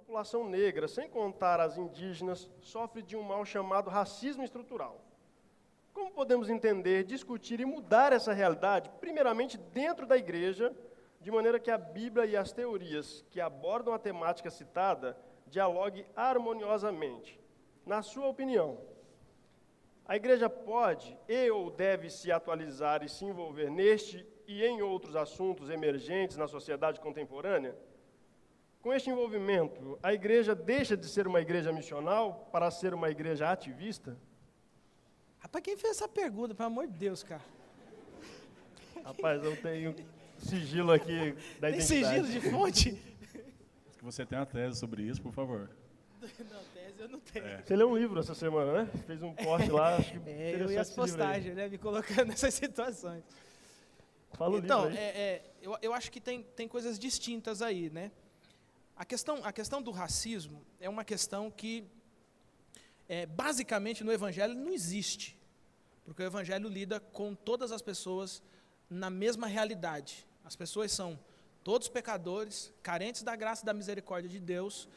população negra, sem contar as indígenas, sofre de um mal chamado racismo estrutural. Como podemos entender, discutir e mudar essa realidade, primeiramente dentro da igreja, de maneira que a Bíblia e as teorias que abordam a temática citada dialoguem harmoniosamente? Na sua opinião, a igreja pode e ou deve se atualizar e se envolver neste e em outros assuntos emergentes na sociedade contemporânea? Com este envolvimento, a igreja deixa de ser uma igreja missional para ser uma igreja ativista? Rapaz, quem fez essa pergunta, pelo amor de Deus, cara? Rapaz, eu tenho sigilo aqui da Tem identidade. sigilo de fonte? Que você tem uma tese sobre isso, por favor. Não, tese eu não tenho. Você leu um livro essa semana, né? Fez um post lá, acho que Eu interessante e as esse livro aí. postagens, né? Me colocando nessas situações. Fala o Então, livro aí. eu acho que tem coisas distintas aí, né? A questão do racismo é uma questão que, basicamente, no Evangelho não existe. Porque o Evangelho lida com todas as pessoas na mesma realidade. As pessoas são todos pecadores, carentes da graça e da misericórdia de Deus,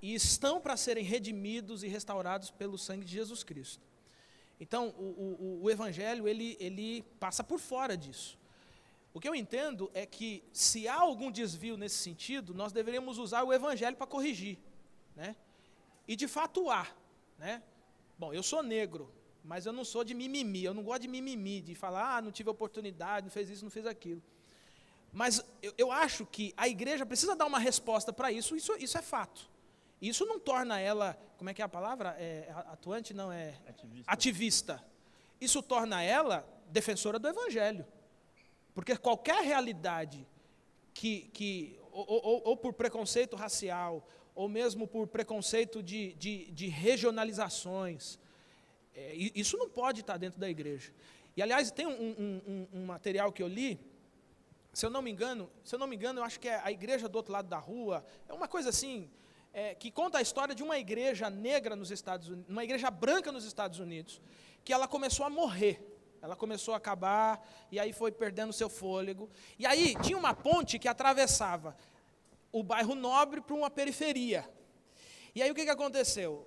e estão para serem redimidos e restaurados pelo sangue de Jesus Cristo. Então, o Evangelho, ele passa por fora disso. O que eu entendo é que, se há algum desvio nesse sentido, nós deveríamos usar o Evangelho para corrigir, né? E, de fato, há, né? Bom, eu sou negro, mas eu não sou de mimimi, eu não gosto de mimimi, de falar, não tive oportunidade, não fez isso, não fez aquilo. Mas eu acho que a igreja precisa dar uma resposta para isso, isso é fato. Isso não torna ela, como é que é a palavra? Atuante, não, ativista. Isso torna ela defensora do Evangelho. Porque qualquer realidade ou por preconceito racial, ou mesmo por preconceito de regionalizações, isso não pode estar dentro da igreja. E, aliás, tem um material que eu li, se eu não me engano, eu acho que é A Igreja do Outro Lado da Rua, é uma coisa assim, que conta a história de uma igreja negra nos Estados Unidos, uma igreja branca nos Estados Unidos, que ela começou a morrer. Ela começou a acabar, e aí foi perdendo seu fôlego. E aí tinha uma ponte que atravessava o bairro Nobre para uma periferia. E aí o que aconteceu?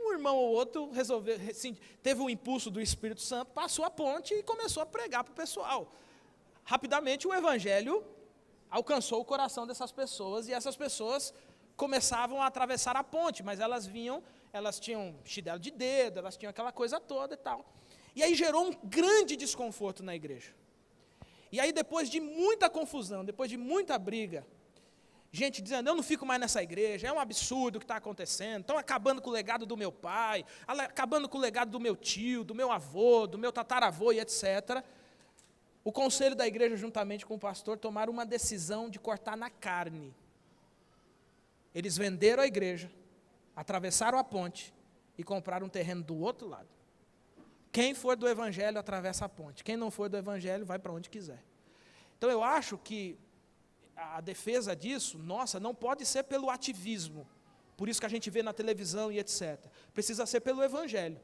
Um irmão ou outro resolveu, assim, teve o impulso do Espírito Santo, passou a ponte e começou a pregar para o pessoal. Rapidamente o Evangelho alcançou o coração dessas pessoas, e essas pessoas começavam a atravessar a ponte, mas elas tinham chinelo de dedo, elas tinham aquela coisa toda e tal. E aí gerou um grande desconforto na igreja. E aí, depois de muita confusão, depois de muita briga, gente dizendo, eu não fico mais nessa igreja, é um absurdo o que está acontecendo, estão acabando com o legado do meu pai, acabando com o legado do meu tio, do meu avô, do meu tataravô e etc. O conselho da igreja, juntamente com o pastor, tomaram uma decisão de cortar na carne. Eles venderam a igreja, atravessaram a ponte e compraram um terreno do outro lado. Quem for do Evangelho atravessa a ponte. Quem não for do Evangelho vai para onde quiser. Então eu acho que a defesa disso, nossa, não pode ser pelo ativismo. Por isso que a gente vê na televisão e etc. Precisa ser pelo Evangelho.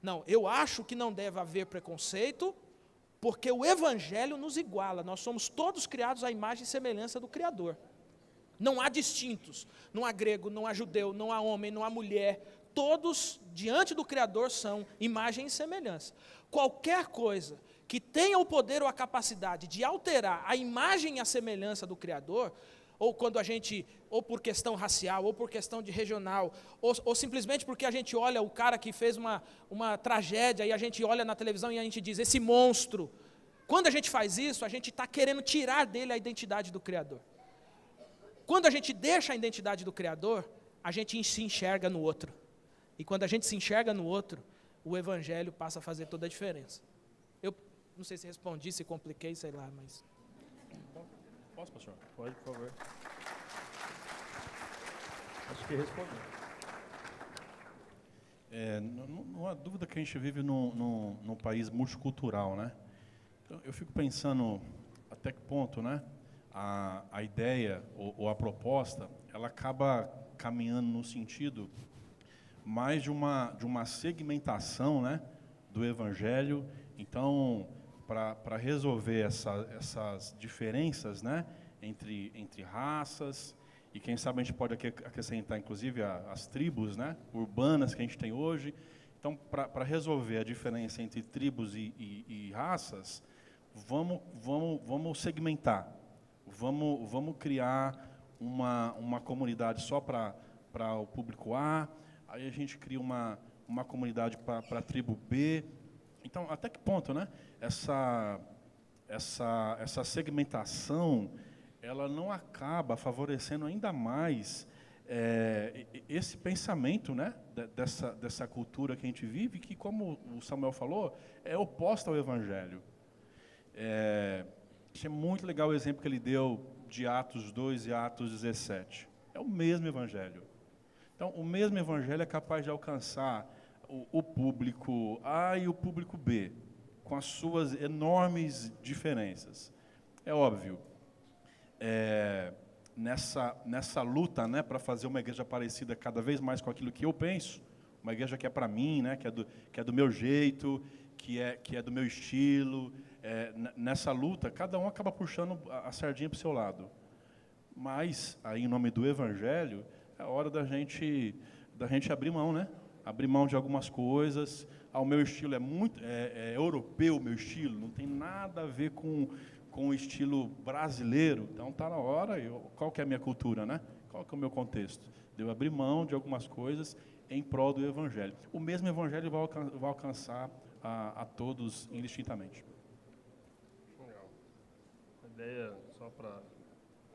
Não, eu acho que não deve haver preconceito, porque o Evangelho nos iguala. Nós somos todos criados à imagem e semelhança do Criador. Não há distintos. Não há grego, não há judeu, não há homem, não há mulher. Todos, diante do Criador, são imagem e semelhança. Qualquer coisa que tenha o poder ou a capacidade de alterar a imagem e a semelhança do Criador, ou quando a gente, ou por questão racial, ou por questão de regional, ou simplesmente porque a gente olha o cara que fez uma tragédia, e a gente olha na televisão e a gente diz, esse monstro. Quando a gente faz isso, a gente está querendo tirar dele a identidade do Criador. Quando a gente deixa a identidade do Criador, a gente se enxerga no outro. E quando a gente se enxerga no outro, o Evangelho passa a fazer toda a diferença. Eu não sei se respondi, se compliquei, sei lá, mas... Posso, pastor? Pode, por favor. Acho que respondeu. Não há dúvida que a gente vive num país multicultural, né? Então, eu fico pensando até que ponto, né, a ideia ou a proposta, ela acaba caminhando no sentido mais de uma segmentação, né, do Evangelho. Então, para resolver essas diferenças, né, entre raças, e quem sabe a gente pode acrescentar, inclusive, as tribos, né, urbanas que a gente tem hoje. Então, para resolver a diferença entre tribos e raças, vamos segmentar, vamos criar uma comunidade só para o público A, aí a gente cria uma comunidade para a tribo B. Então, até que ponto, né, essa segmentação, ela não acaba favorecendo ainda mais esse pensamento, né, dessa cultura que a gente vive, que, como o Samuel falou, é oposta ao Evangelho. Achei muito legal o exemplo que ele deu de Atos 2 e Atos 17. É o mesmo Evangelho. Então, o mesmo Evangelho é capaz de alcançar o público A e o público B, com as suas enormes diferenças. É óbvio, nessa luta, né, para fazer uma igreja parecida cada vez mais com aquilo que eu penso, uma igreja que é para mim, né, que é do meu jeito, que é do meu estilo, nessa luta, cada um acaba puxando a sardinha para o seu lado. Mas, aí, em nome do Evangelho, é hora da gente abrir mão, né? Abrir mão de algumas coisas. O meu estilo é europeu, o meu estilo, não tem nada a ver com o estilo brasileiro. Então, está na hora, qual que é a minha cultura, né? Qual que é o meu contexto? De eu abrir mão de algumas coisas em prol do Evangelho. O mesmo Evangelho vai alcançar a todos indistintamente. Legal. A ideia, só para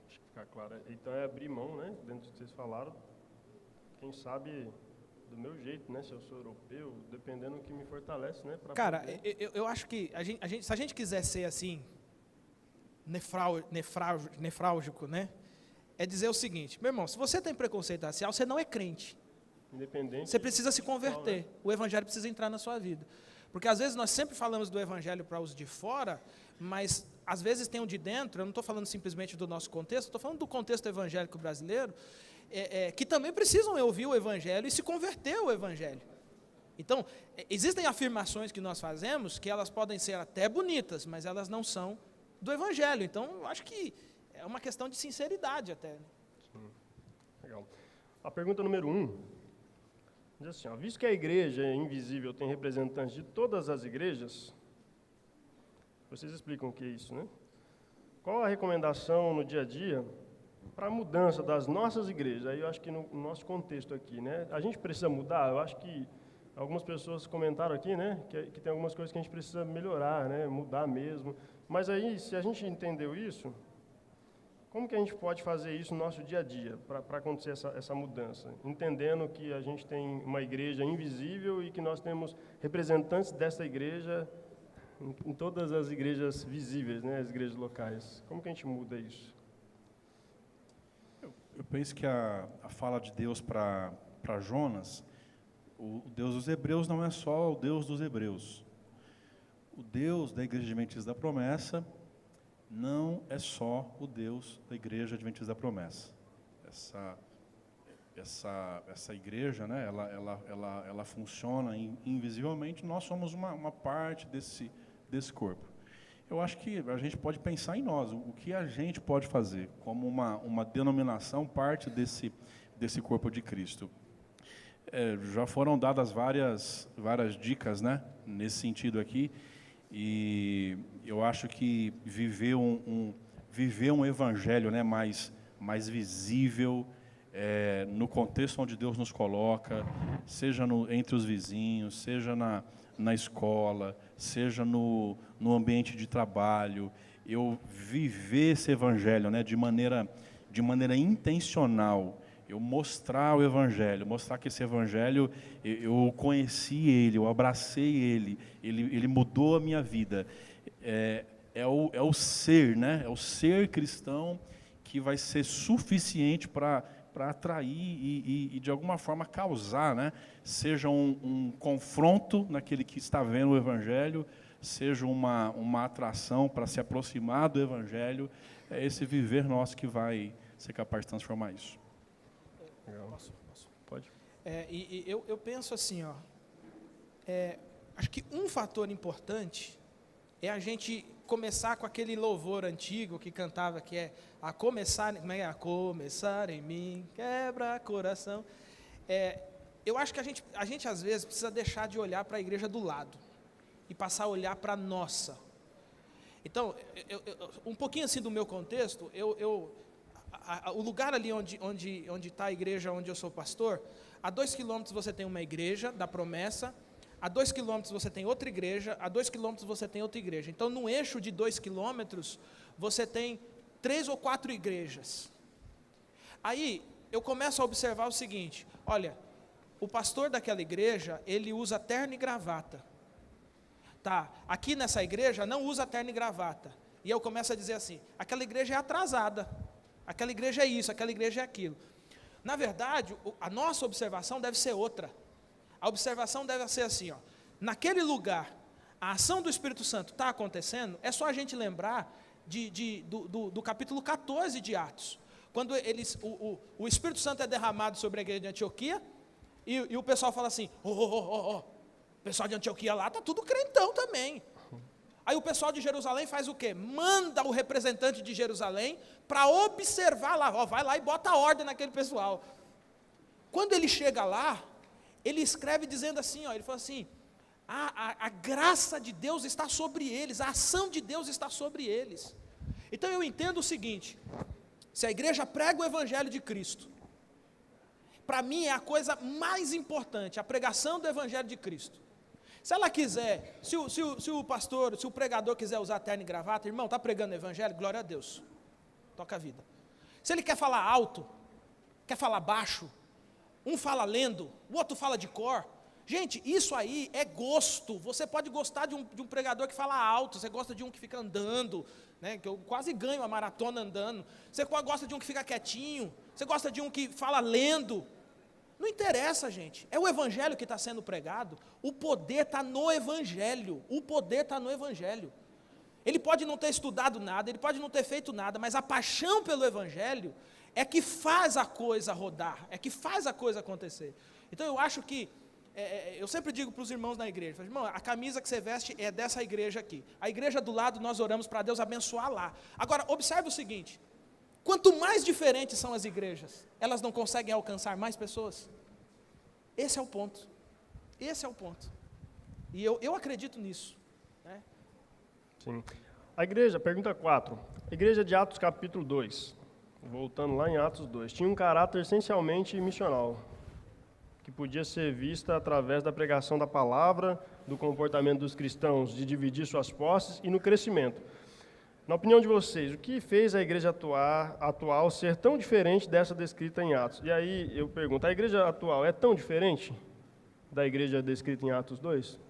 ficar clara, então é abrir mão, né, dentro do que vocês falaram, quem sabe do meu jeito, né, se eu sou europeu, dependendo do que me fortalece, né, para Cara, eu acho que se a gente quiser ser assim, nefrálgico, né, é dizer o seguinte: meu irmão, se você tem preconceito racial, você não é crente. independente. Você precisa se pessoal, converter. né? O Evangelho precisa entrar na sua vida. Porque às vezes nós sempre falamos do Evangelho para os de fora, mas às vezes tem um de dentro, eu não estou falando simplesmente do nosso contexto, estou falando do contexto evangélico brasileiro, que também precisam ouvir o Evangelho e se converter ao Evangelho. Então, existem afirmações que nós fazemos que elas podem ser até bonitas, mas elas não são do Evangelho. Então, eu acho que é uma questão de sinceridade até. Sim. Legal. A pergunta número 1 diz assim, ó, visto que a igreja invisível tem representantes de todas as igrejas, vocês explicam o que é isso, né? Qual a recomendação no dia a dia para a mudança das nossas igrejas? Aí eu acho que no nosso contexto aqui, né? A gente precisa mudar? Eu acho que algumas pessoas comentaram aqui, né? Que tem algumas coisas que a gente precisa melhorar, né? Mudar mesmo. Mas aí, se a gente entendeu isso, como que a gente pode fazer isso no nosso dia a dia, para acontecer essa mudança? Entendendo que a gente tem uma igreja invisível e que nós temos representantes dessa igreja em todas as igrejas visíveis, né, as igrejas locais. Como que a gente muda isso? Eu penso que a fala de Deus para Jonas, o Deus dos hebreus não é só o Deus dos hebreus. O Deus da Igreja Adventista da Promessa não é só o Deus da Igreja Adventista da Promessa. Essa igreja, né, ela funciona invisivelmente, nós somos uma parte desse corpo. Eu acho que a gente pode pensar em nós, o que a gente pode fazer como uma denominação, parte desse corpo de Cristo. Já foram dadas várias dicas, né, nesse sentido aqui, e eu acho que viver um evangelho, né, mais visível, no contexto onde Deus nos coloca, seja entre os vizinhos, seja na escola, seja no ambiente de trabalho, eu viver esse evangelho, né, de maneira intencional, eu mostrar o evangelho, mostrar que esse evangelho, eu conheci ele, eu abracei ele mudou a minha vida. É o ser, né? É o ser cristão que vai ser suficiente para atrair e, de alguma forma, causar, né? Seja um confronto naquele que está vendo o evangelho, seja uma atração para se aproximar do evangelho. É esse viver nosso que vai ser capaz de transformar isso. Posso? Pode. Eu penso assim, ó, acho que um fator importante é a gente começar com aquele louvor antigo que cantava, que é a começar, como é? A começar em mim, quebra coração. Eu acho que a gente às vezes precisa deixar de olhar para a igreja do lado e passar a olhar para a nossa. Então, um pouquinho assim do meu contexto, o lugar ali onde está a igreja onde eu sou pastor, a 2 quilômetros você tem uma igreja da Promessa, a 2 quilômetros você tem outra igreja, a 2 quilômetros você tem outra igreja. Então, no eixo de 2 quilômetros, você tem 3 ou 4 igrejas. Aí, eu começo a observar o seguinte, olha, o pastor daquela igreja, ele usa terno e gravata. Tá, aqui nessa igreja não usa terno e gravata. E eu começo a dizer assim, aquela igreja é atrasada, aquela igreja é isso, aquela igreja é aquilo. Na verdade, a nossa observação deve ser outra. A observação deve ser assim, ó, naquele lugar, a ação do Espírito Santo está acontecendo, é só a gente lembrar do capítulo 14 de Atos, quando o Espírito Santo é derramado sobre a igreja de Antioquia, e o pessoal fala assim, o pessoal de Antioquia lá está tudo crentão também. Aí o pessoal de Jerusalém faz o quê? Manda o representante de Jerusalém para observar lá, vai lá e bota a ordem naquele pessoal. Quando ele chega lá, ele escreve dizendo assim, ele fala assim, a graça de Deus está sobre eles, a ação de Deus está sobre eles. Então eu entendo o seguinte, se a igreja prega o evangelho de Cristo, para mim é a coisa mais importante, a pregação do evangelho de Cristo. Se ela quiser, se o pastor, se o pregador quiser usar terno e gravata, irmão, está pregando o evangelho, glória a Deus, toca a vida. Se ele quer falar alto, quer falar baixo, um fala lendo, o outro fala de cor, gente, isso aí é gosto. Você pode gostar de um pregador que fala alto, você gosta de um que fica andando, né, que eu quase ganho a maratona andando, você gosta de um que fica quietinho, você gosta de um que fala lendo. Não interessa, gente, é o evangelho que está sendo pregado, o poder está no evangelho, Ele pode não ter estudado nada, ele pode não ter feito nada, mas a paixão pelo evangelho é que faz a coisa rodar, é que faz a coisa acontecer. Então eu acho que, eu sempre digo para os irmãos na igreja, irmão, a camisa que você veste é dessa igreja aqui, a igreja do lado nós oramos para Deus abençoar lá. Agora, observe o seguinte, quanto mais diferentes são as igrejas, elas não conseguem alcançar mais pessoas? Esse é o ponto. E eu acredito nisso. Né? Sim. A igreja, pergunta 4. A igreja de Atos capítulo 2, voltando lá em Atos 2, tinha um caráter essencialmente missional, que podia ser vista através da pregação da palavra, do comportamento dos cristãos, de dividir suas posses e no crescimento. Na opinião de vocês, o que fez a igreja atual ser tão diferente dessa descrita em Atos? E aí eu pergunto, a igreja atual é tão diferente da igreja descrita em Atos 2?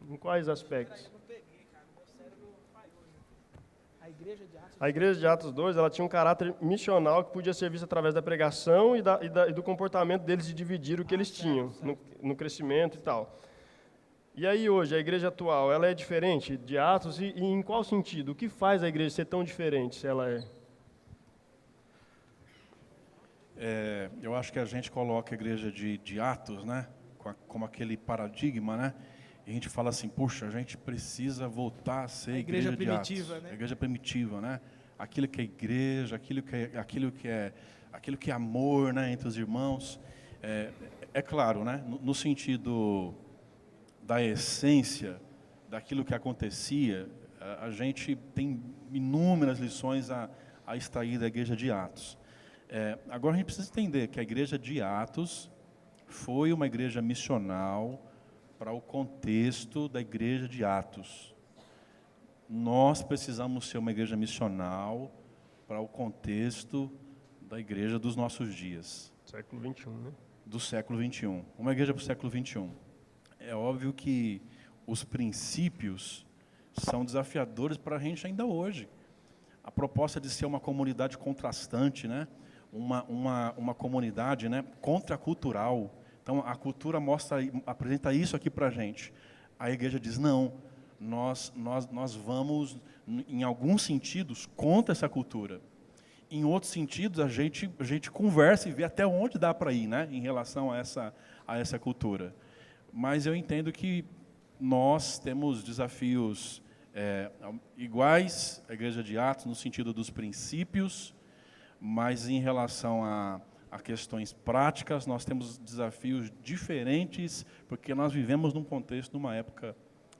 Em quais aspectos? Eu não peguei, cara, meu cérebro falhou. A igreja de Atos... A igreja de Atos 2, ela tinha um caráter missional que podia ser visto através da pregação e do comportamento deles de dividir o que eles tinham, no crescimento e tal. E aí hoje, a igreja atual, ela é diferente de Atos e em qual sentido? O que faz a igreja ser tão diferente, se ela é? Eu acho que a gente coloca a igreja de Atos, né, como aquele paradigma, né, e a gente fala assim, puxa, a gente precisa voltar a ser a igreja primitiva, de Atos, né? A igreja primitiva, né, aquilo que é igreja, aquilo que é amor, né, entre os irmãos. É claro, né, no sentido da essência daquilo que acontecia, a gente tem inúmeras lições a extrair da igreja de Atos. Agora a gente precisa entender que a igreja de Atos foi uma igreja missional para o contexto da igreja de Atos. Nós precisamos ser uma igreja missional para o contexto da igreja dos nossos dias. Século 21, né? Do século 21. Uma igreja para o século 21. É óbvio que os princípios são desafiadores para a gente ainda hoje. A proposta de ser uma comunidade contrastante, né? uma comunidade, né, contracultural. Então, a cultura apresenta isso aqui para a gente. A igreja diz, não, nós vamos, em alguns sentidos, contra essa cultura. Em outros sentidos, a gente conversa e vê até onde dá para ir, né, em relação a essa cultura. Mas eu entendo que nós temos desafios iguais à igreja de Atos no sentido dos princípios, mas em relação a questões práticas, nós temos desafios diferentes, porque nós vivemos num contexto, numa época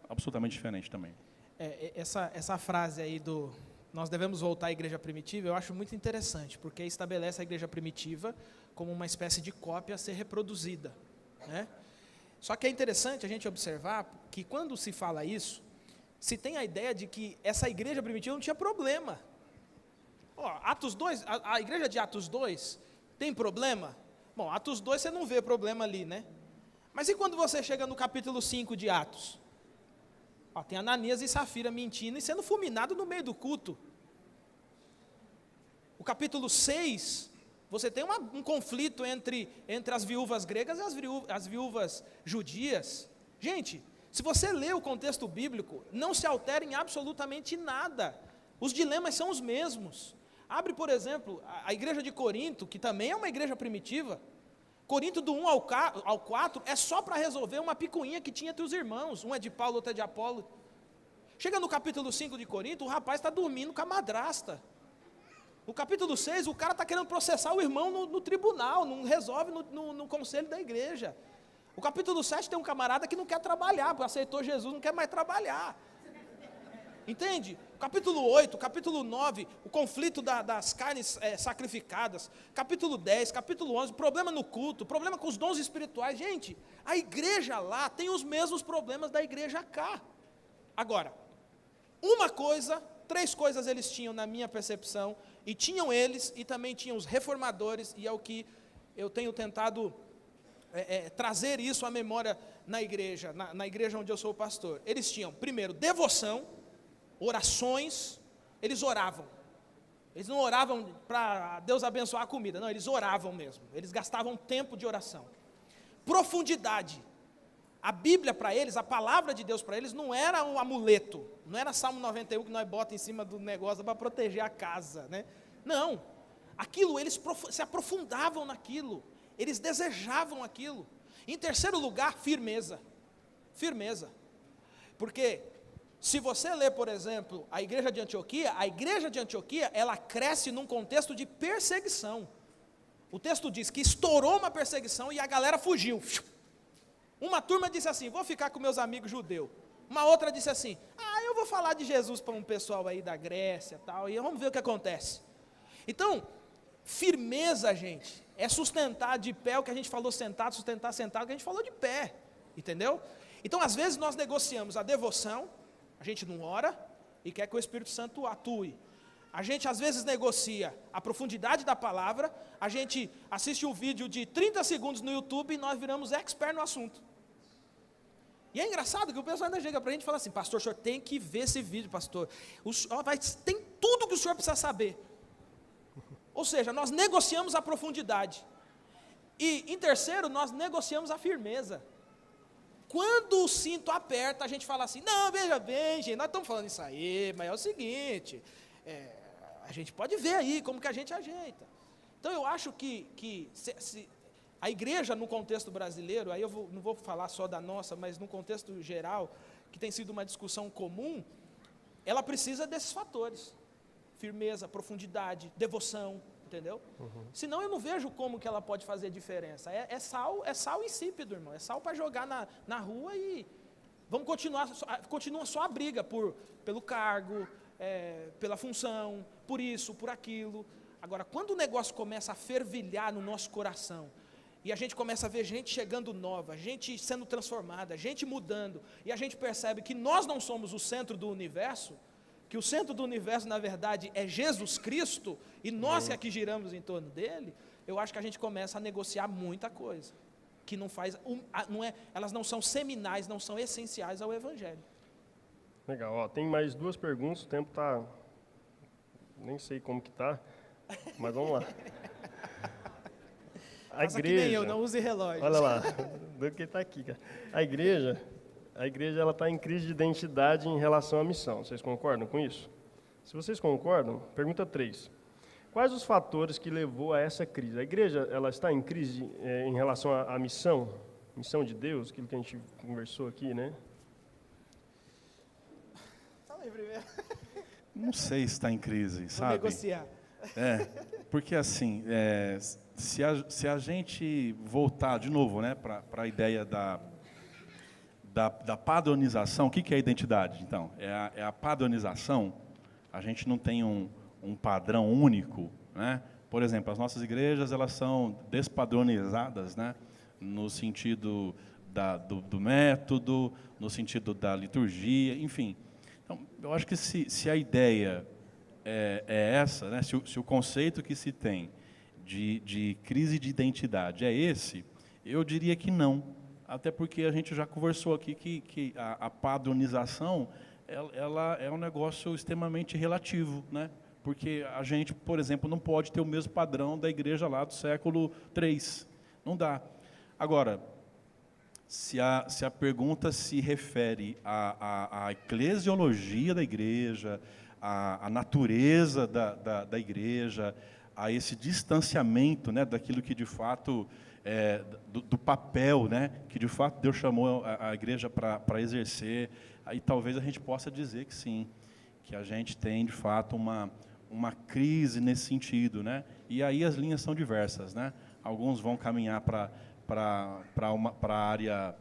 absolutamente diferente também. Essa frase aí do nós devemos voltar à igreja primitiva, eu acho muito interessante, porque estabelece a igreja primitiva como uma espécie de cópia a ser reproduzida, né? Só que é interessante a gente observar que quando se fala isso, se tem a ideia de que essa igreja primitiva não tinha problema. Atos 2, a igreja de Atos 2 tem problema? Bom, Atos 2 você não vê problema ali, né? Mas e quando você chega no capítulo 5 de Atos? Tem Ananias e Safira mentindo e sendo fulminado no meio do culto. O capítulo 6, você tem um conflito entre as viúvas gregas e as viúvas judias. Gente, se você lê o contexto bíblico, não se altera em absolutamente nada. Os dilemas são os mesmos. Abre, por exemplo, a igreja de Corinto, que também é uma igreja primitiva. Corinto do 1 ao 4 é só para resolver uma picuinha que tinha entre os irmãos. Um é de Paulo, outro é de Apolo. Chega no capítulo 5 de Corinto, o rapaz está dormindo com a madrasta. No capítulo 6, o cara está querendo processar o irmão no tribunal, não resolve no conselho da igreja. O capítulo 7 tem um camarada que não quer trabalhar, porque aceitou Jesus, não quer mais trabalhar. Entende? Capítulo 8, capítulo 9, o conflito das carnes sacrificadas. Capítulo 10, capítulo 11, problema no culto, problema com os dons espirituais. Gente, a igreja lá tem os mesmos problemas da igreja cá. Agora, três coisas eles tinham na minha percepção, e tinham eles, e também tinham os reformadores, e é o que eu tenho tentado trazer isso à memória na igreja onde eu sou pastor. Eles tinham, primeiro, devoção, orações, eles oravam. Eles não oravam para Deus abençoar a comida, não, eles oravam mesmo, eles gastavam tempo de oração. Profundidade. A Bíblia para eles, a palavra de Deus para eles não era um amuleto, não era Salmo 91 que nós botamos em cima do negócio para proteger a casa, né? Não, aquilo eles se aprofundavam naquilo, eles desejavam aquilo. Em terceiro lugar, firmeza, porque se você ler, por exemplo, a igreja de Antioquia, ela cresce num contexto de perseguição. O texto diz que estourou uma perseguição e a galera fugiu. Uma turma disse assim, vou ficar com meus amigos judeus. Uma outra disse assim, eu vou falar de Jesus para um pessoal aí da Grécia e tal, e vamos ver o que acontece. Então, firmeza, gente, é sustentar de pé o que a gente falou sentado, sustentar sentado o que a gente falou de pé, entendeu? Então, às vezes nós negociamos a devoção, a gente não ora e quer que o Espírito Santo atue. A gente às vezes negocia a profundidade da palavra, a gente assiste um vídeo de 30 segundos no YouTube e nós viramos expert no assunto. E é engraçado que o pessoal ainda chega para a gente e fala assim, pastor, o senhor tem que ver esse vídeo, pastor. Tem tudo que o senhor precisa saber. Ou seja, nós negociamos a profundidade. E, em terceiro, nós negociamos a firmeza. Quando o cinto aperta, a gente fala assim, não, veja bem, gente, nós estamos falando isso aí, mas é o seguinte, a gente pode ver aí como que a gente ajeita. Então, eu acho que se a igreja, no contexto brasileiro, aí eu não vou falar só da nossa, mas no contexto geral, que tem sido uma discussão comum, ela precisa desses fatores. Firmeza, profundidade, devoção, entendeu? Senão eu não vejo como que ela pode fazer diferença. É sal insípido, irmão. É sal para jogar na rua e vamos continua só a briga pelo cargo, pela função, por isso, por aquilo. Agora, quando o negócio começa a fervilhar no nosso coração, e a gente começa a ver gente chegando nova, gente sendo transformada, gente mudando, e a gente percebe que nós não somos o centro do universo, que o centro do universo, na verdade, é Jesus Cristo, e nós que aqui giramos em torno dele, eu acho que a gente começa a negociar muita coisa, que não faz, elas não são seminais, não são essenciais ao Evangelho. Legal, tem mais duas perguntas, o tempo está, nem sei como que está, mas vamos lá. A igreja, que nem eu, não use relógio. Olha lá, do que está aqui, cara. A igreja ela está em crise de identidade em relação à missão. Vocês concordam com isso? Se vocês concordam, pergunta 3. Quais os fatores que levou a essa crise? A igreja ela está em crise em relação à missão de Deus, aquilo que a gente conversou aqui, né? Fala aí primeiro. Não sei se está em crise, sabe? Vou negociar. Porque assim, se a gente voltar de novo, né, para a ideia da padronização, o que é a identidade? Então, é a padronização. A gente não tem um padrão único, né? Por exemplo, as nossas igrejas, elas são despadronizadas, né, no sentido do método, no sentido da liturgia, enfim. Então, eu acho que se a ideia é essa, né, se o conceito que se tem de crise de identidade é esse, eu diria que não. Até porque a gente já conversou aqui que a padronização ela é um negócio extremamente relativo, né? Porque a gente, por exemplo, não pode ter o mesmo padrão da igreja lá do século III. Não dá. Agora, se a pergunta se refere à eclesiologia da igreja, à natureza da igreja, a esse distanciamento, né, daquilo que de fato do papel, né, que de fato Deus chamou a igreja para exercer, aí talvez a gente possa dizer que sim, que a gente tem de fato uma crise nesse sentido, né? E aí as linhas são diversas, né? Alguns vão caminhar para a área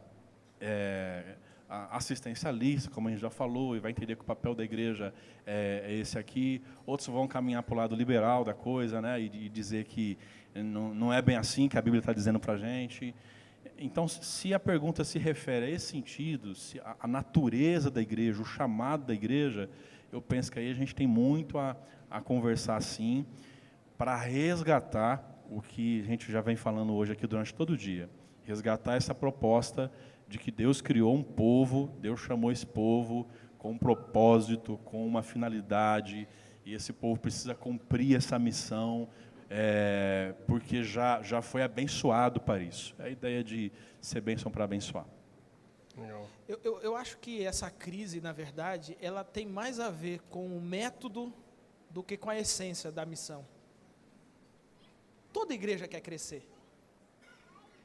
assistencialista, como a gente já falou, e vai entender que o papel da igreja é esse aqui. Outros vão caminhar para o lado liberal da coisa, né, e dizer que não é bem assim que a Bíblia está dizendo para a gente. Então, se a pergunta se refere a esse sentido, se a natureza da igreja, o chamado da igreja, eu penso que aí a gente tem muito a conversar, sim, para resgatar o que a gente já vem falando hoje aqui durante todo o dia. Resgatar essa proposta de que Deus criou um povo, Deus chamou esse povo com um propósito, com uma finalidade, e esse povo precisa cumprir essa missão, porque já foi abençoado para isso. É a ideia de ser bênção para abençoar. Legal. Eu acho que essa crise, na verdade, ela tem mais a ver com o método do que com a essência da missão. Toda igreja quer crescer.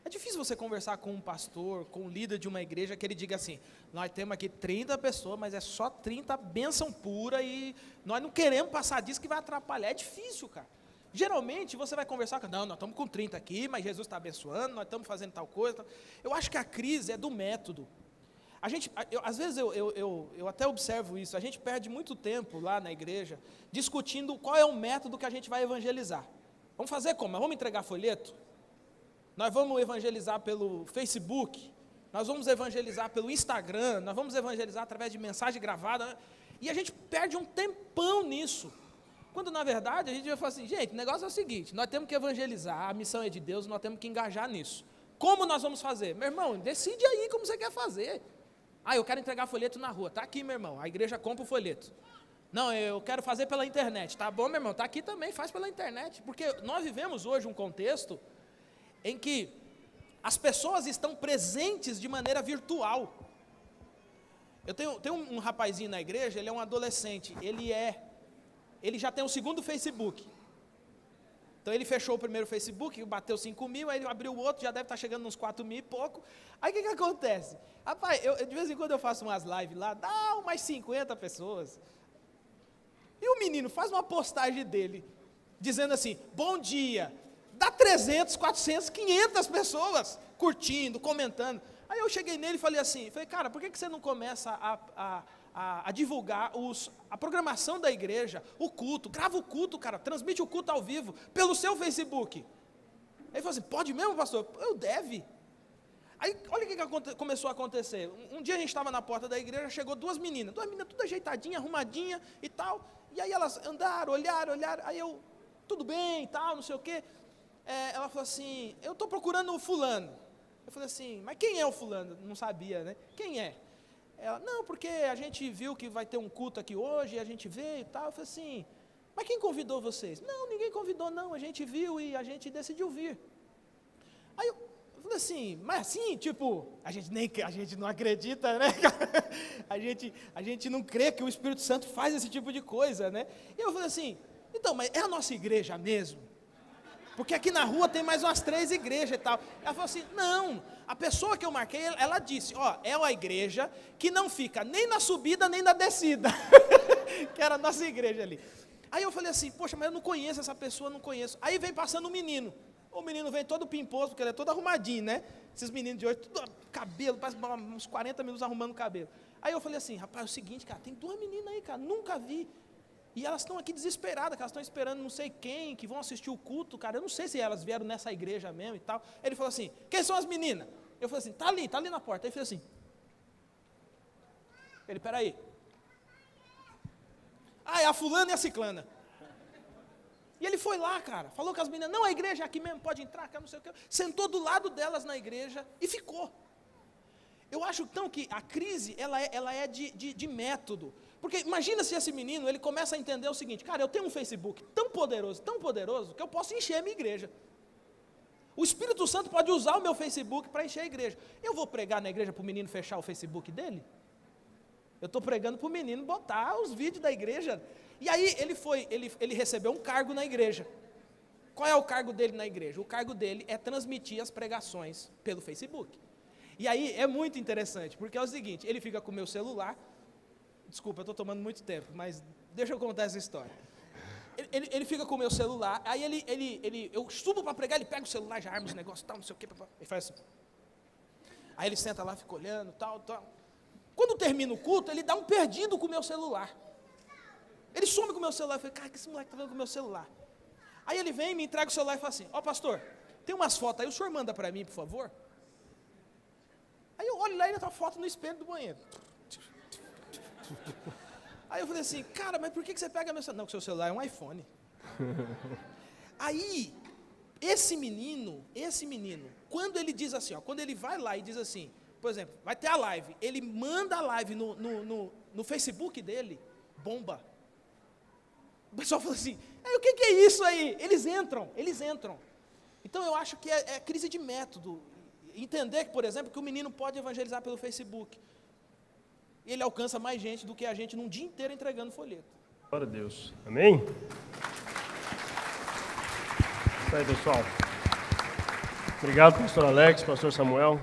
É difícil você conversar com um pastor, com um líder de uma igreja, que ele diga assim, nós temos aqui 30 pessoas, mas é só 30 bênção pura e nós não queremos passar disso que vai atrapalhar. É difícil, cara. Geralmente você vai conversar com, não, nós estamos com 30 aqui, mas Jesus está abençoando, nós estamos fazendo tal coisa. Eu acho que a crise é do método. Às vezes eu até observo isso, a gente perde muito tempo lá na igreja discutindo qual é o método que a gente vai evangelizar. Vamos fazer como? Vamos entregar folheto? Nós vamos evangelizar pelo Facebook, nós vamos evangelizar pelo Instagram, nós vamos evangelizar através de mensagem gravada, e a gente perde um tempão nisso. Quando, na verdade, a gente vai falar assim, gente, o negócio é o seguinte, nós temos que evangelizar, a missão é de Deus, nós temos que engajar nisso. Como nós vamos fazer? Meu irmão, decide aí como você quer fazer. Eu quero entregar folheto na rua, está aqui, meu irmão, a igreja compra o folheto. Não, eu quero fazer pela internet, tá bom, meu irmão, está aqui também, faz pela internet, porque nós vivemos hoje um contexto em que as pessoas estão presentes de maneira virtual. Eu tenho um rapazinho na igreja, ele é um adolescente, ele já tem o segundo Facebook. Então ele fechou o primeiro Facebook, bateu 5.000, aí ele abriu o outro, já deve estar chegando nos 4.000 e pouco. Aí o que acontece? Rapaz, de vez em quando eu faço umas lives lá, dá umas 50 pessoas. E o menino faz uma postagem dele, dizendo assim, bom dia, dá 300, 400, 500 pessoas curtindo, comentando. Aí eu cheguei nele e falei assim, cara, por que você não começa a divulgar a programação da igreja, o culto, grava o culto, cara, transmite o culto ao vivo, pelo seu Facebook. Ele falou assim, pode mesmo, pastor? Eu deve. Aí, olha o que começou a acontecer. Um dia a gente estava na porta da igreja, chegou duas meninas tudo ajeitadinha, arrumadinha e tal, e aí elas andaram, olharam, aí eu, tudo bem e tal, não sei o quê. Ela falou assim, eu estou procurando o fulano. Eu falei assim, mas quem é o fulano? Não sabia, né? Quem é? Ela, não, porque a gente viu que vai ter um culto aqui hoje, a gente veio e tal. Eu falei assim, mas quem convidou vocês? Não, ninguém convidou não, a gente viu e a gente decidiu vir. Aí eu falei assim, mas assim, tipo, a gente não acredita, né? a gente não crê que o Espírito Santo faz esse tipo de coisa, né? E eu falei assim, então, mas é a nossa igreja mesmo? porque aqui na rua tem mais umas 3 igrejas e tal. Ela falou assim, não, a pessoa que eu marquei, ela disse, ó, é uma igreja que não fica nem na subida, nem na descida, que era a nossa igreja ali. Aí eu falei assim, poxa, mas eu não conheço essa pessoa, não conheço. Aí vem passando um menino, o menino vem todo pimposo, porque ele é todo arrumadinho, né? Esses meninos de hoje, tudo cabelo, parece uns 40 minutos arrumando o cabelo. Aí eu falei assim, rapaz, é o seguinte, cara, tem 2 meninas aí, cara, nunca vi. E elas estão aqui desesperadas, que elas estão esperando não sei quem, que vão assistir o culto, cara. Eu não sei se elas vieram nessa igreja mesmo e tal. Ele falou assim, quem são as meninas? Eu falei assim, tá ali na porta. Ele fez assim. Ele, peraí. Ah, é a fulana e a ciclana. E ele foi lá, cara, falou com as meninas, não, a igreja é aqui mesmo, pode entrar, cara, não sei o que. Sentou do lado delas na igreja e ficou. Eu acho, então, que a crise, ela é de método. Porque imagina se esse menino, ele começa a entender o seguinte, cara, eu tenho um Facebook tão poderoso, que eu posso encher a minha igreja. O Espírito Santo pode usar o meu Facebook para encher a igreja. Eu vou pregar na igreja para o menino fechar o Facebook dele? Eu estou pregando para o menino botar os vídeos da igreja. E aí ele recebeu um cargo na igreja. Qual é o cargo dele na igreja? O cargo dele é transmitir as pregações pelo Facebook. E aí é muito interessante, porque é o seguinte, ele fica com o meu celular, desculpa, eu estou tomando muito tempo, mas deixa eu contar essa história. Ele fica com o meu celular, aí eu subo para pregar, ele pega o celular, já arma os negócios, tal, não sei o quê, ele faz assim. Aí ele senta lá, fica olhando, tal. Quando termina o culto, ele dá um perdido com o meu celular. Ele some com o meu celular, eu falei, cara, que esse moleque está vendo com o meu celular? Aí ele vem, me entrega o celular e fala assim, ó pastor, tem umas fotos aí, o senhor manda para mim, por favor? Aí eu olho lá e ele tá a foto no espelho do banheiro. Aí eu falei assim, cara, mas por que você pega meu celular? Não, porque seu celular é um iPhone. Aí, esse menino, quando ele diz assim, ó, quando ele vai lá e diz assim, por exemplo, vai ter a live, ele manda a live no Facebook dele, bomba. O pessoal fala assim, o que é isso aí? Eles entram. Então eu acho que é crise de método. Entender que, por exemplo, que o menino pode evangelizar pelo Facebook. Ele alcança mais gente do que a gente num dia inteiro entregando folheto. Glória a Deus. Amém? Isso aí, pessoal. Obrigado, pastor Alex, pastor Samuel.